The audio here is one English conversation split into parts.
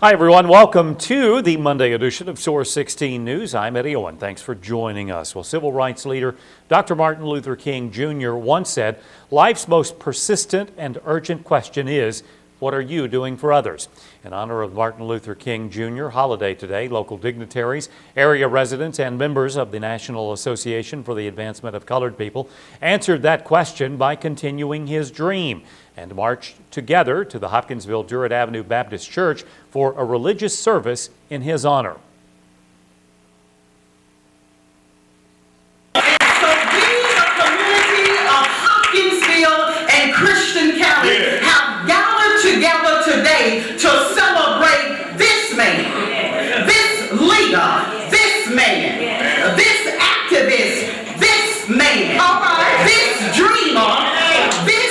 Hi, everyone. Welcome to the Monday edition of Source 16 News. I'm Eddie Owen. Thanks for joining us. Well, civil rights leader Dr. Martin Luther King Jr. once said, "Life's most persistent and urgent question is, what are you doing for others?" In honor of Martin Luther King Jr. holiday today, local dignitaries, area residents, and members of the National Association for the Advancement of Colored People answered that question by continuing his dream and marched together to the Hopkinsville Durrett Avenue Baptist Church for a religious service in his honor. So we, the community of Hopkinsville and Christian County, have gathered together today to celebrate this man, this leader, this man, this activist, this man, this dreamer, this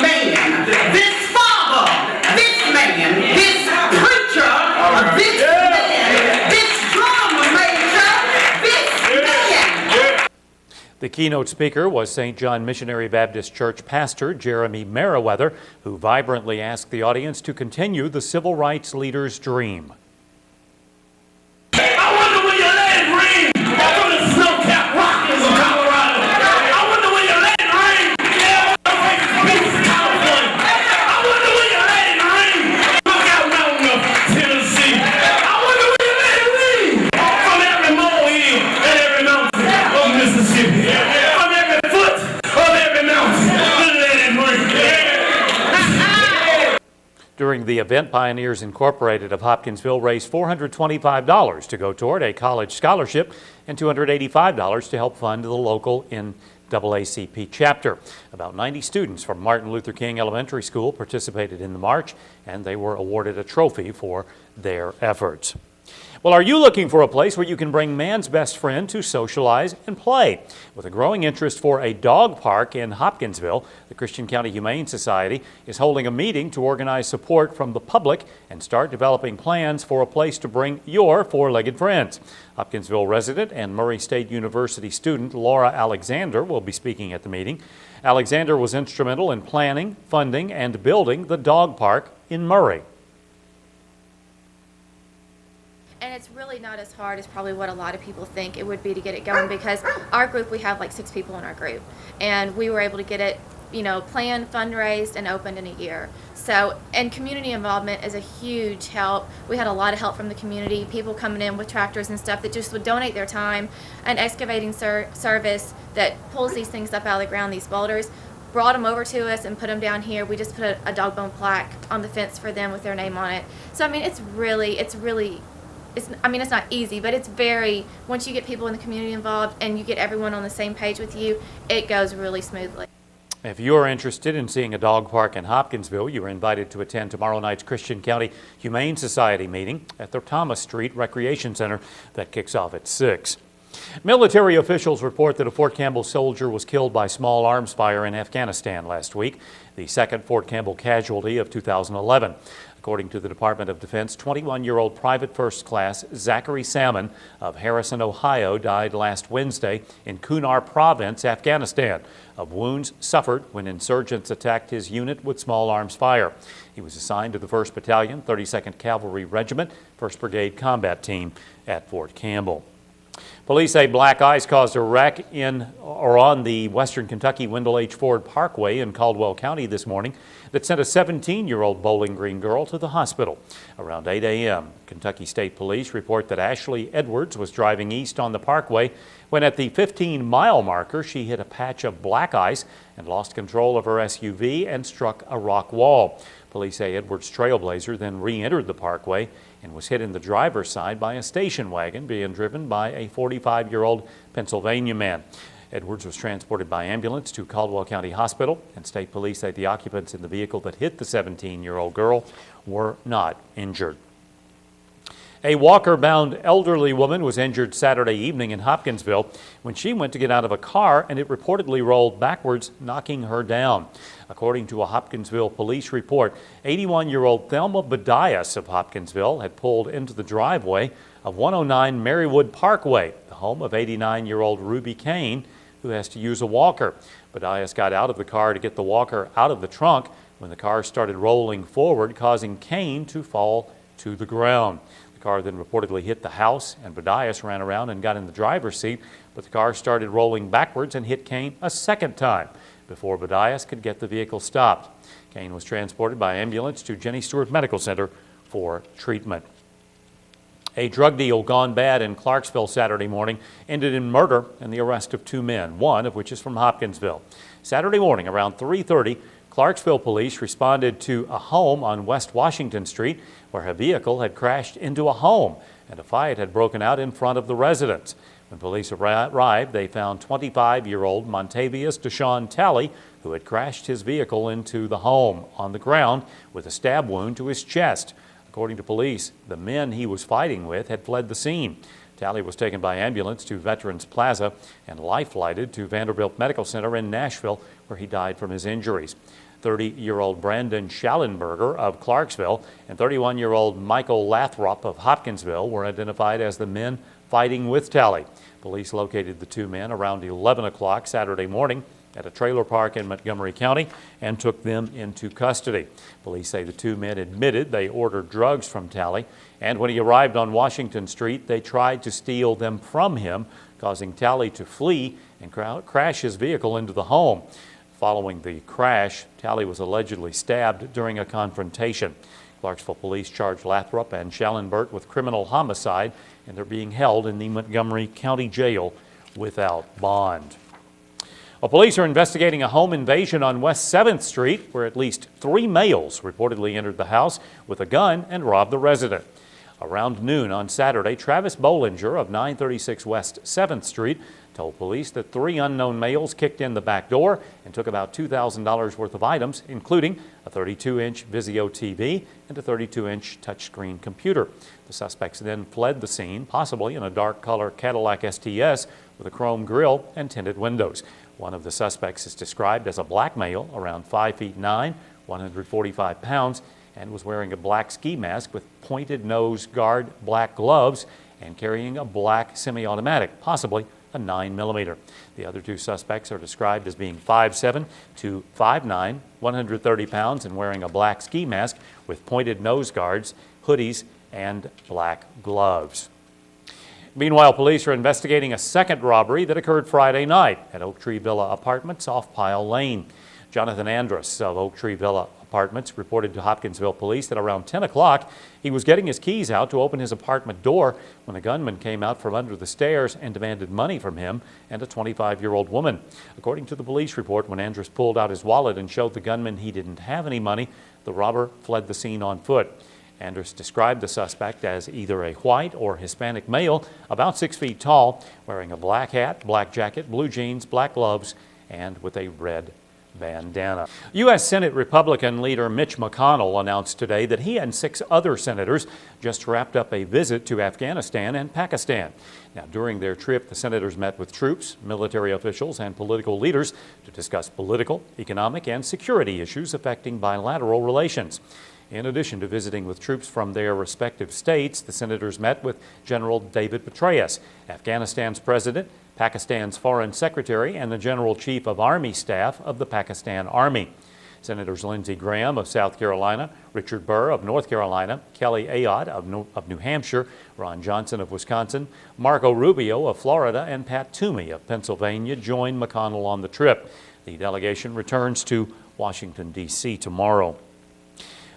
man, this father, this man, this preacher, this man, this drum major, this man. The keynote speaker was St. John Missionary Baptist Church pastor Jeremy Merriweather, who vibrantly asked the audience to continue the civil rights leader's dream. I wonder where your land ring from the snow-capped Rockies of Colorado. I wonder where your land ring from California. I wonder where your land ring from out mountain of Tennessee. I wonder where your land ring from every molehill and every mountain of Mississippi. From every foot of every mountain, the land ring. During the event, Pioneers Incorporated of Hopkinsville raised $425 to go toward a college scholarship and $285 to help fund the local NAACP chapter. About 90 students from Martin Luther King Elementary School participated in the march, and they were awarded a trophy for their efforts. Well, are you looking for a place where you can bring man's best friend to socialize and play? With a growing interest for a dog park in Hopkinsville, the Christian County Humane Society is holding a meeting to organize support from the public and start developing plans for a place to bring your four-legged friends. Hopkinsville resident and Murray State University student Laura Alexander will be speaking at the meeting. Alexander was instrumental in planning, funding, and building the dog park in Murray. And it's really not as hard as probably what a lot of people think it would be to get it going, because our group, we have like 6 people in our group, and we were able to get it, planned, fundraised, and opened in a year. So, and community involvement is a huge help. We had a lot of help from the community, people coming in with tractors and stuff that just would donate their time. An excavating service that pulls these things up out of the ground, these boulders, brought them over to us and put them down here. We just put a dog bone plaque on the fence for them with their name on it. So, I mean, it's not easy, but it's very, once you get people in the community involved and you get everyone on the same page with you, it goes really smoothly. If you are interested in seeing a dog park in Hopkinsville, you are invited to attend tomorrow night's Christian County Humane Society meeting at the Thomas Street Recreation Center that kicks off at 6. Military officials report that a Fort Campbell soldier was killed by small arms fire in Afghanistan last week, the second Fort Campbell casualty of 2011. According to the Department of Defense, 21-year-old Private First Class Zachary Salmon of Harrison, Ohio, died last Wednesday in Kunar Province, Afghanistan, of wounds suffered when insurgents attacked his unit with small arms fire. He was assigned to the 1st Battalion, 32nd Cavalry Regiment, 1st Brigade Combat Team at Fort Campbell. Police say black ice caused a wreck on the Western Kentucky Wendell H. Ford Parkway in Caldwell County this morning that sent a 17-year-old Bowling Green girl to the hospital. Around 8 a.m., Kentucky State Police report that Ashley Edwards was driving east on the parkway when at the 15-mile marker she hit a patch of black ice and lost control of her SUV and struck a rock wall. Police say Edwards' Trailblazer then re-entered the parkway and was hit in the driver's side by a station wagon being driven by a 45-year-old Pennsylvania man. Edwards was transported by ambulance to Caldwell County Hospital, and state police say the occupants in the vehicle that hit the 17-year-old girl were not injured. A walker-bound elderly woman was injured Saturday evening in Hopkinsville when she went to get out of a car and it reportedly rolled backwards, knocking her down. According to a Hopkinsville police report, 81-year-old Thelma Badias of Hopkinsville had pulled into the driveway of 109 Marywood Parkway, the home of 89-year-old Ruby Kane, who has to use a walker. Badias got out of the car to get the walker out of the trunk when the car started rolling forward, causing Kane to fall to the ground. The car then reportedly hit the house, and Badias ran around and got in the driver's seat, but the car started rolling backwards and hit Kane a second time before Badias could get the vehicle stopped. Kane was transported by ambulance to Jenny Stewart Medical Center for treatment. A drug deal gone bad in Clarksville Saturday morning ended in murder and the arrest of 2 men, one of which is from Hopkinsville. Saturday morning around 3:30, Clarksville police responded to a home on West Washington Street where a vehicle had crashed into a home and a fight had broken out in front of the residence. When police arrived, they found 25-year-old Montavious Deshaun Talley, who had crashed his vehicle into the home on the ground with a stab wound to his chest. According to police, the men he was fighting with had fled the scene. Talley was taken by ambulance to Veterans Plaza and life-flighted to Vanderbilt Medical Center in Nashville, where he died from his injuries. 30-year-old Brandon Schallenberger of Clarksville and 31-year-old Michael Lathrop of Hopkinsville were identified as the men fighting with Talley. Police located the 2 men around 11 o'clock Saturday morning at a trailer park in Montgomery County and took them into custody. Police say the 2 men admitted they ordered drugs from Talley, and when he arrived on Washington Street, they tried to steal them from him, causing Talley to flee and crash his vehicle into the home. Following the crash, Talley was allegedly stabbed during a confrontation. Clarksville police charged Lathrop and Schallenberg with criminal homicide, and they're being held in the Montgomery County Jail without bond. Well, police are investigating a home invasion on West 7th Street where at least 3 males reportedly entered the house with a gun and robbed the resident. Around noon on Saturday, Travis Bollinger of 936 West 7th Street told police that 3 unknown males kicked in the back door and took about $2,000 worth of items, including a 32-inch Vizio TV and a 32-inch touchscreen computer. The suspects then fled the scene, possibly in a dark color Cadillac STS with a chrome grille and tinted windows. One of the suspects is described as a black male, around 5'9", 145 pounds, and was wearing a black ski mask with pointed nose guard black gloves and carrying a black semi-automatic, possibly a 9mm. The other 2 suspects are described as being 5'7" to 5'9", 130 pounds, and wearing a black ski mask with pointed nose guards, hoodies, and black gloves. Meanwhile, police are investigating a second robbery that occurred Friday night at Oak Tree Villa Apartments off Pile Lane. Jonathan Andrus of Oak Tree Villa Apartments reported to Hopkinsville police that around 10 o'clock he was getting his keys out to open his apartment door when a gunman came out from under the stairs and demanded money from him and a 25-year-old woman. According to the police report, when Andrus pulled out his wallet and showed the gunman he didn't have any money, the robber fled the scene on foot. Andrus described the suspect as either a white or Hispanic male, about 6 feet tall, wearing a black hat, black jacket, blue jeans, black gloves, and with a red bandana. U.S. Senate Republican leader Mitch McConnell announced today that he and 6 other senators just wrapped up a visit to Afghanistan and Pakistan. Now, during their trip, the senators met with troops, military officials, and political leaders to discuss political, economic, and security issues affecting bilateral relations. In addition to visiting with troops from their respective states, the senators met with General David Petraeus, Afghanistan's president, Pakistan's foreign secretary, and the general chief of Army staff of the Pakistan Army. Senators Lindsey Graham of South Carolina, Richard Burr of North Carolina, Kelly Ayotte of New Hampshire, Ron Johnson of Wisconsin, Marco Rubio of Florida, and Pat Toomey of Pennsylvania joined McConnell on the trip. The delegation returns to Washington, D.C. tomorrow.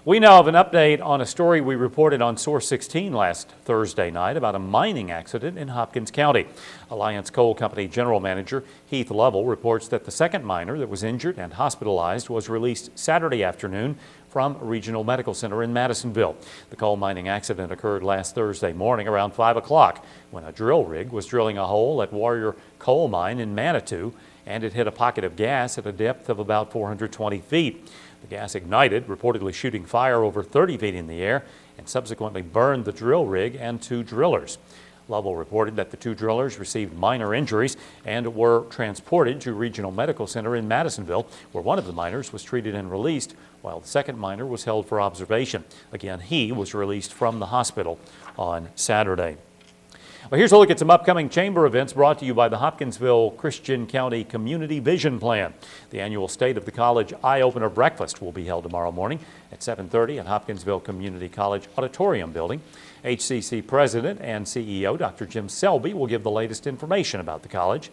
We now have an update on a story we reported on Source16 last Thursday night about a mining accident in Hopkins County. Alliance Coal Company General Manager Heath Lovell reports that the second miner that was injured and hospitalized was released Saturday afternoon from Regional Medical Center in Madisonville. The coal mining accident occurred last Thursday morning around 5 o'clock when a drill rig was drilling a hole at Warrior Coal Mine in Manitou, and it hit a pocket of gas at a depth of about 420 feet. The gas ignited, reportedly shooting fire over 30 feet in the air, and subsequently burned the drill rig and 2 drillers. Lovell reported that the 2 drillers received minor injuries and were transported to Regional Medical Center in Madisonville, where one of the miners was treated and released, while the second miner was held for observation. Again, he was released from the hospital on Saturday. Well, here's a look at some upcoming chamber events brought to you by the Hopkinsville Christian County Community Vision Plan. The annual State of the College Eye-Opener Breakfast will be held tomorrow morning at 7:30 at Hopkinsville Community College Auditorium Building. HCC President and CEO Dr. Jim Selby will give the latest information about the college.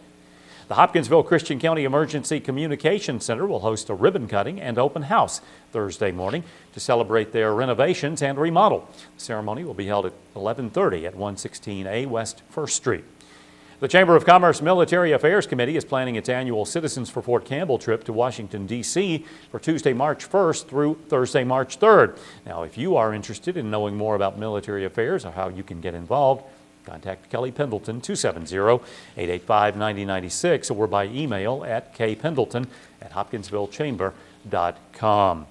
The Hopkinsville Christian County Emergency Communication Center will host a ribbon cutting and open house Thursday morning to celebrate their renovations and remodel. The ceremony will be held at 11:30 at 116A West 1st Street. The Chamber of Commerce Military Affairs Committee is planning its annual Citizens for Fort Campbell trip to Washington, D.C. for Tuesday, March 1st through Thursday, March 3rd. Now, if you are interested in knowing more about military affairs or how you can get involved, contact Kelly Pendleton, 270-885-9096, or by email at kpendleton@hopkinsvillechamber.com.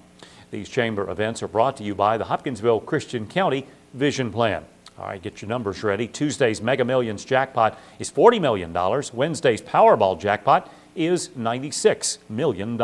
These chamber events are brought to you by the Hopkinsville Christian County Vision Plan. All right, get your numbers ready. Tuesday's Mega Millions jackpot is $40 million. Wednesday's Powerball jackpot is $96 million.